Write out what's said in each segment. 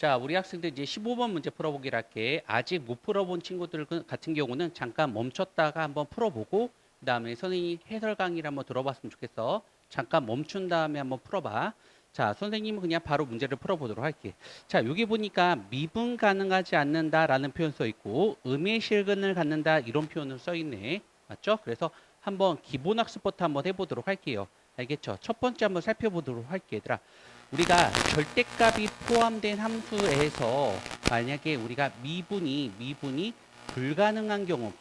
자, 우리 학생들 이제 15번 문제 풀어보기로 할게. 아직 못 풀어본 친구들 같은 경우는 잠깐 멈췄다가 한번 풀어보고, 그 다음에 선생님 해설 강의를 한번 들어봤으면 좋겠어. 잠깐 멈춘 다음에 한번 풀어봐. 자, 선생님은 그냥 바로 문제를 풀어보도록 할게. 자, 여기 보니까 미분 가능하지 않는다라는 표현 써 있고, 음의 실근을 갖는다 이런 표현을 써 있네. 맞죠? 그래서 한번 기본학습부터 한번 해보도록 할게요. 알겠죠? 첫 번째 한번 살펴보도록 할게, 얘들아. 우리가 절대값이 포함된 함수에서 만약에 우리가 미분이 불가능한 경우,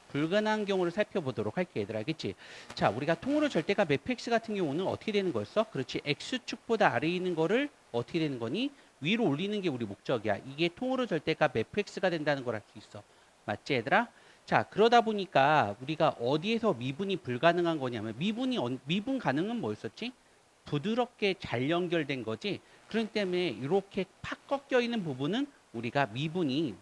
불가능한 경우를 살펴보도록 할게, 얘들아. 알겠지? 자, 우리가 통으로 절대값 fx 같은 경우는 어떻게 되는 거였어? 그렇지. x축보다 아래에 있는 거를 어떻게 되는 거니? 위로 올리는 게 우리 목적이야. 이게 통으로 절대값 fx가 된다는 걸 알 수 있어. 맞지, 얘들아? 자, 그러다 보니까 우리가 어디에서 미분이 불가능한 거냐면 미분 가능은 뭐였었지? 부드럽게 잘 연결된 거지. 그렇기 때문에 이렇게 팍 꺾여 있는 부분은 우리가 미분이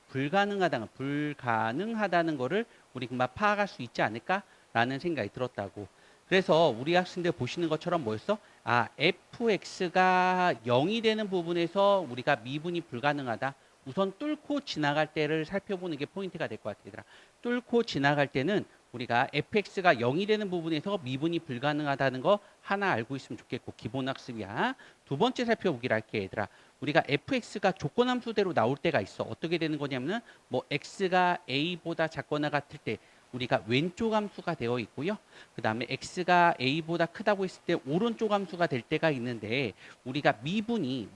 불가능하다는 거를 우리 금방 파악할 수 있지 않을까라는 생각이 들었다고. 그래서 우리 학생들 보시는 것처럼 뭐였어? 아, fx가 0이 되는 부분에서 우리가 미분이 불가능하다. 우선 뚫고 지나갈 때를 살펴보는 게 포인트가 될 것 같아, 얘들아. 뚫고 지나갈 때는 우리가 fx가 0이 되는 부분에서 미분이 불가능하다는 거 하나 알고 있으면 좋겠고, 기본 학습이야. 두 번째 살펴보기로 할게, 얘들아. 우리가 fx가 조건함수대로 나올 때가 있어. 어떻게 되는 거냐면은 뭐 x가 a보다 작거나 같을 때 우리가 왼쪽 함수가 되어 있고요. 그 다음에 x가 a보다 크다고 했을 때 오른쪽 함수가 될 때가 있는데, 우리가 미분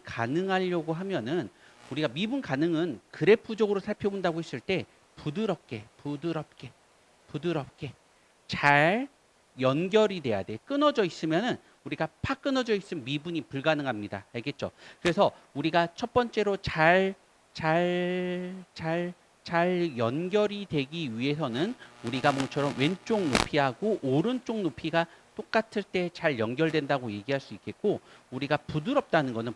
가능하려고 하면은 우리가 미분 가능은 그래프적으로 살펴본다고 했을 때 부드럽게 잘 연결이 돼야 돼. 끊어져 있으면은 우리가 팍 끊어져 있으면 미분이 불가능합니다. 알겠죠? 그래서 우리가 첫 번째로 잘 연결이 되기 위해서는 우리가 뭐처럼 왼쪽 높이하고 오른쪽 높이가 똑같을 때 잘 연결된다고 얘기할 수 있겠고, 우리가 부드럽다는 거는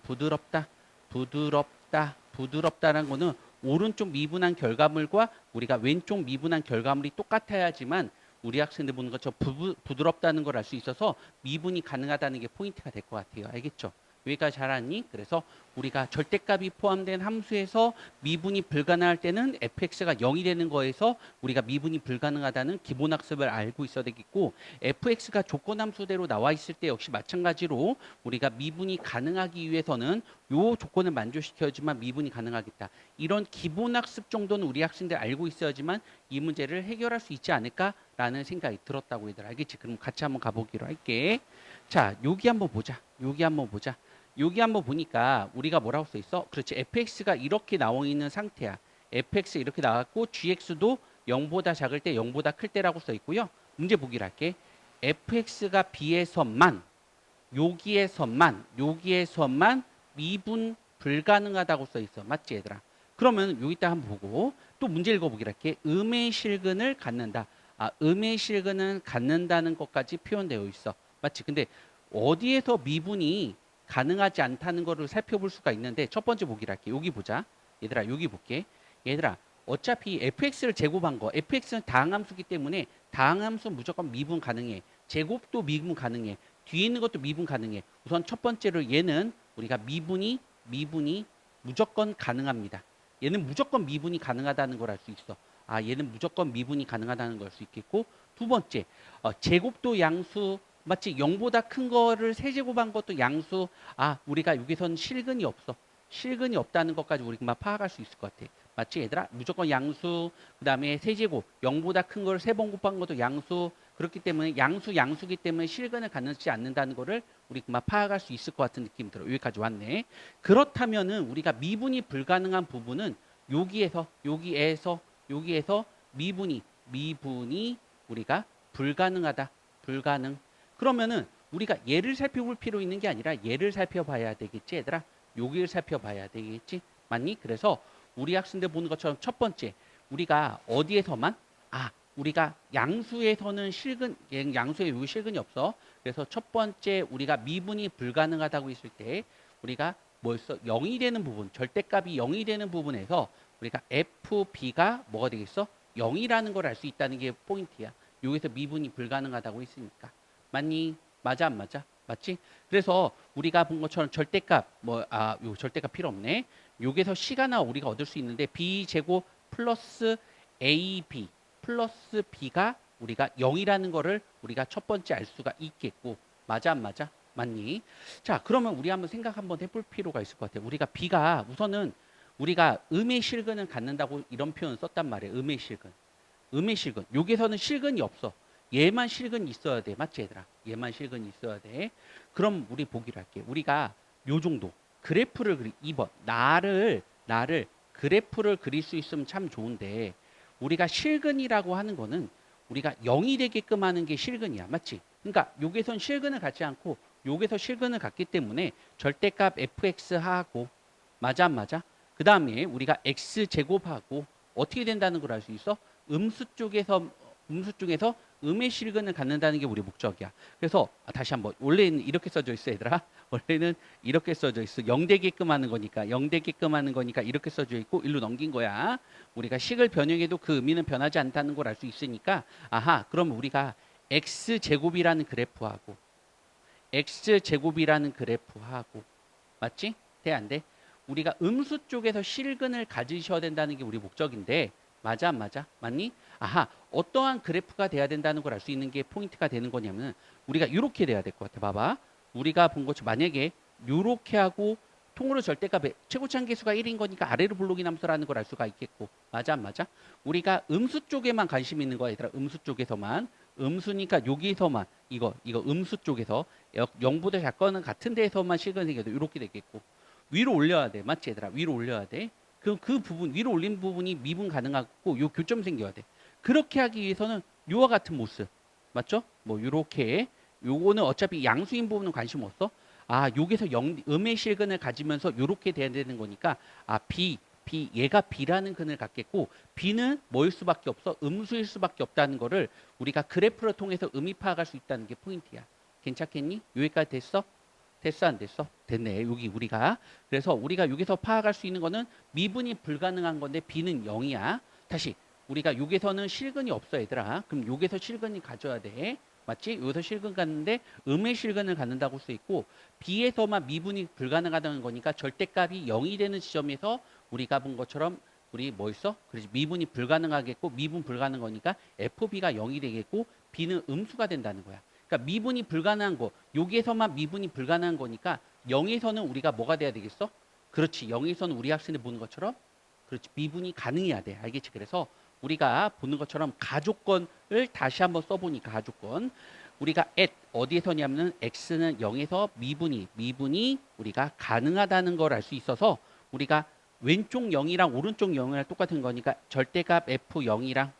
부드럽다라는 거는 오른쪽 미분한 결과물과 우리가 왼쪽 미분한 결과물이 똑같아야지만 우리 학생들 보는 것처럼 부드럽다는 걸 알 수 있어서 미분이 가능하다는 게 포인트가 될 것 같아요. 알겠죠? 여기까지 잘 알았니? 그래서 우리가 절대값이 포함된 함수에서 미분이 불가능할 때는 fx가 0이 되는 거에서 우리가 미분이 불가능하다는 기본 학습을 알고 있어야 되겠고, fx가 조건 함수대로 나와 있을 때 역시 마찬가지로 우리가 미분이 가능하기 위해서는 요 조건을 만족시켜야지만 미분이 가능하겠다. 이런 기본 학습 정도는 우리 학생들 알고 있어야지만 이 문제를 해결할 수 있지 않을까라는 생각이 들었다고 얘들 알겠지? 그럼 같이 한번 가보기로 할게. 자, 여기 한번 보자. 여기 한번 보니까 우리가 뭐라고 써 있어? 그렇지. fx가 이렇게 나와 있는 상태야. fx 이렇게 나왔고 gx도 0보다 작을 때 0보다 클 때라고 써 있고요. 문제 보기로 할게. fx가 b에서만 여기에서만 미분 불가능하다고 써 있어. 맞지, 얘들아? 그러면 여기다 한번 보고 또 문제 읽어보기로 할게. 음의 실근을 갖는다. 아, 음의 실근을 갖는다는 것까지 표현되어 있어. 맞지? 근데 어디에서 미분이 가능하지 않다는 것을 살펴볼 수가 있는데, 첫 번째 보기로 할게. 여기 보자. 얘들아, 여기 볼게. 얘들아, 어차피 fx를 제곱한 거, fx는 다항함수기 때문에 다항함수 무조건 미분 가능해. 제곱도 미분 가능해. 뒤에 있는 것도 미분 가능해. 우선 첫 번째로 얘는 우리가 미분이 무조건 가능합니다. 얘는 무조건 미분이 가능하다는 걸 알 수 있어. 아, 얘는 무조건 미분이 가능하다는 걸 알 수 있겠고, 두 번째, 제곱도 양수, 마치 0보다 큰 거를 세제곱한 것도 양수. 아, 우리가 여기서는 실근이 없어. 실근이 없다는 것까지 우리가 파악할 수 있을 것 같아. 맞지, 얘들아? 무조건 양수, 그 다음에 세제곱, 0보다 큰 걸 세 번 곱한 것도 양수. 그렇기 때문에 양수기 때문에 실근을 갖지 않는다는 거를 우리 그만 파악할 수 있을 것 같은 느낌이 들어. 여기까지 왔네. 그렇다면은 우리가 미분이 불가능한 부분은 여기에서 미분이 우리가 불가능하다. 불가능. 그러면은 우리가 얘를 살펴볼 필요 있는 게 아니라 얘를 살펴봐야 되겠지, 얘들아? 여기를 살펴봐야 되겠지? 맞니? 그래서 우리 학생들 보는 것처럼 첫 번째, 우리가 어디에서만? 아, 우리가 양수에서는 양수에 여기 실근이 없어. 그래서 첫 번째 우리가 미분이 불가능하다고 했을 때 우리가 뭐였어? 0이 되는 부분, 절대값이 0이 되는 부분에서 우리가 FB가 뭐가 되겠어? 0이라는 걸 알 수 있다는 게 포인트야. 여기서 미분이 불가능하다고 했으니까. 맞니? 맞아, 안 맞아? 맞지? 그래서 우리가 본 것처럼 절대값 요 절대값 필요 없네. 여기서 C가 우리가 얻을 수 있는데 B 제곱 플러스 AB 플러스 B가 우리가 0이라는 거를 우리가 첫 번째 알 수가 있겠고 맞아 안 맞아? 맞니? 자, 그러면 우리 한번 생각 한번 해볼 필요가 있을 것 같아요. 우리가 B가 우선은 우리가 음의 실근을 갖는다고 이런 표현 썼단 말이에요. 음의 실근. 음의 실근. 여기서는 실근이 없어. 얘만 실근이 있어야 돼. 맞지 얘들아? 얘만 실근이 있어야 돼. 그럼 우리 보기로 할게. 우리가 요 정도 그래프를 2번 나를 그래프를 그릴 수 있으면 참 좋은데 우리가 실근이라고 하는 거는 우리가 0이 되게끔 하는 게 실근이야. 맞지? 그러니까 여기선 실근을 갖지 않고 여기서 실근을 갖기 때문에 절대값 fx하고 맞아 안 맞아? 그 다음에 우리가 x 제곱하고 어떻게 된다는 걸 알 수 있어? 음수 쪽에서 음의 실근을 갖는다는 게 우리 목적이야. 그래서 다시 한번 원래는 이렇게 써져 있어 얘들아. 원래는 이렇게 써져 있어. 0 되게끔 하는 거니까 0 되게끔 하는 거니까 이렇게 써져 있고 일로 넘긴 거야. 우리가 식을 변형해도 그 의미는 변하지 않다는 걸 알 수 있으니까 아하 그럼 우리가 x 제곱이라는 그래프하고 x 제곱이라는 그래프하고 맞지? 돼 안 돼? 우리가 음수 쪽에서 실근을 가지셔야 된다는 게 우리 목적인데 맞아 안 맞아? 맞니? 아하 어떠한 그래프가 돼야 된다는 걸 알 수 있는 게 포인트가 되는 거냐면 우리가 이렇게 돼야 될 것 같아. 봐봐. 우리가 본 것처럼 만약에 이렇게 하고 통으로 절대값 최고치 계수가 1인 거니까 아래로 블록이 남수라는 걸 알 수가 있겠고 맞아 안 맞아? 우리가 음수 쪽에만 관심 있는 거야 얘들아. 음수 쪽에서만 음수니까 여기서만 이거 음수 쪽에서 0보다 작거나 같은 데에서만 실근 생겨도 이렇게 되겠고 위로 올려야 돼. 맞지 얘들아? 위로 올려야 돼. 그 부분 위로 올린 부분이 미분 가능하고 요 교점 생겨야 돼. 그렇게 하기 위해서는 요와 같은 모습 맞죠? 뭐 요렇게 요거는 어차피 양수인 부분은 관심 없어. 아 여기서 음의 실근을 가지면서 요렇게 돼야 되는 거니까 아 B 얘가 B라는 근을 갖겠고 B는 뭐일 수밖에 없어? 음수일 수밖에 없다는 거를 우리가 그래프를 통해서 의미 파악할 수 있다는 게 포인트야. 괜찮겠니? 여기까지 됐어? 됐어 안 됐어? 됐네. 여기 우리가 그래서 우리가 여기서 파악할 수 있는 거는 미분이 불가능한 건데 B는 0이야. 다시 우리가 여기서는 실근이 없어 얘들아. 그럼 여기서 실근이 가져야 돼. 맞지? 여기서 실근 갖는데 음의 실근을 갖는다고 써 있고 B에서만 미분이 불가능하다는 거니까 절대값이 0이 되는 지점에서 우리가 본 것처럼 우리 뭐 있어? 그렇지. 미분이 불가능하겠고 미분 불가능 거니까 FB가 0이 되겠고 B는 음수가 된다는 거야. 그러니까 미분이 불가능한 거 여기에서만 미분이 불가능한 거니까 0에서는 우리가 뭐가 돼야 되겠어? 그렇지. 0에서는 우리 학생들 보는 것처럼 그렇지. 미분이 가능해야 돼. 알겠지? 그래서 우리가 보는 것처럼 가조건을 다시 한번 써보니까 가조건 우리가 at 어디에서냐면은 x는 0에서 미분이 우리가 가능하다는 걸 알 수 있어서 우리가 왼쪽 0이랑 오른쪽 0이랑 똑같은 거니까 절대값 f0이랑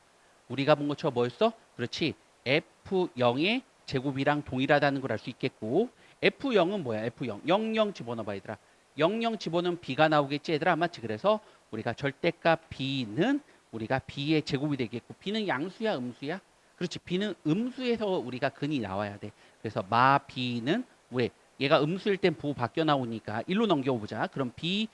우리가 본 것처럼 뭐였어? 그렇지. f0의 제곱이랑 동일하다는 걸 알 수 있겠고 f0은 뭐야? f0 00 집어넣어봐 얘들아. 00 집어넣으면 b가 나오겠지 얘들아. 맞지? 그래서 우리가 절대값 b는 우리가 b의 제곱이 되겠고 b는 양수야 음수야? 그렇지. b는 음수에서 우리가 근이 나와야 돼. 그래서 마 b는 왜? 얘가 음수일 땐 부 바뀌어 나오니까 1로 넘겨보자. 그럼 b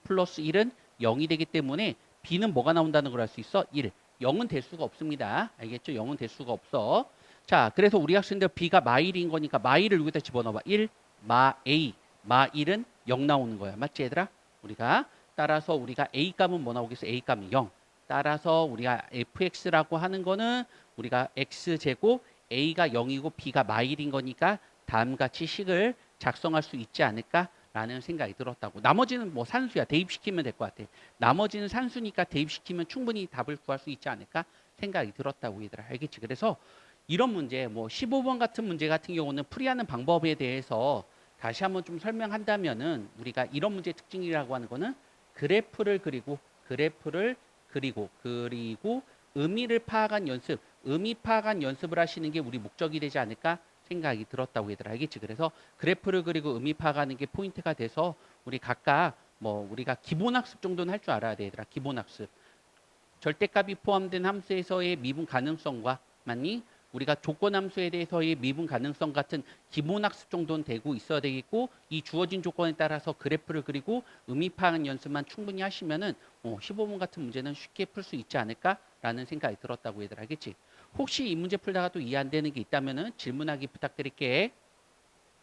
플러스 1은 0이 되기 때문에 b는 뭐가 나온다는 걸 알 수 있어? 1. 0은 될 수가 없습니다. 알겠죠? 0은 될 수가 없어. 자, 그래서 우리 학생들 b가 마1인 거니까 마1을 여기다 집어넣어봐. 1, 마 a, 마1은 0 나오는 거야. 맞지 얘들아? 우리가 따라서 우리가 a 값은 뭐 나오겠어? a 값은 0. 따라서 우리가 fx라고 하는 거는 우리가 x제곱 a가 0이고 b가 마1인 거니까 다음같이 식을 작성할 수 있지 않을까라는 생각이 들었다고. 나머지는 뭐 산수야. 대입시키면 될 것 같아. 나머지는 산수니까 대입시키면 충분히 답을 구할 수 있지 않을까 생각이 들었다고 얘들아. 알겠지? 그래서 이런 문제 뭐 15번 같은 문제 같은 경우는 풀이하는 방법에 대해서 다시 한번 좀 설명한다면은 우리가 이런 문제 특징이라고 하는 거는 그래프를 그리고 의미를 파악한 연습, 의미 파악한 연습을 하시는 게 우리 목적이 되지 않을까 생각이 들었다고 얘들아. 알겠지? 그래서 그래프를 그리고 의미 파악하는 게 포인트가 돼서 우리 각각 뭐 우리가 기본학습 정도는 할 줄 알아야 돼 얘들아. 기본학습. 절대값이 포함된 함수에서의 미분 가능성과 맞니? 우리가 조건함수에 대해서의 미분 가능성 같은 기본학습 정도는 되고 있어야 되겠고 이 주어진 조건에 따라서 그래프를 그리고 의미 파악한 연습만 충분히 하시면은 15번 같은 문제는 쉽게 풀 수 있지 않을까라는 생각이 들었다고 얘들 알겠지? 혹시 이 문제 풀다가 또 이해 안 되는 게 있다면은 질문하기 부탁드릴게.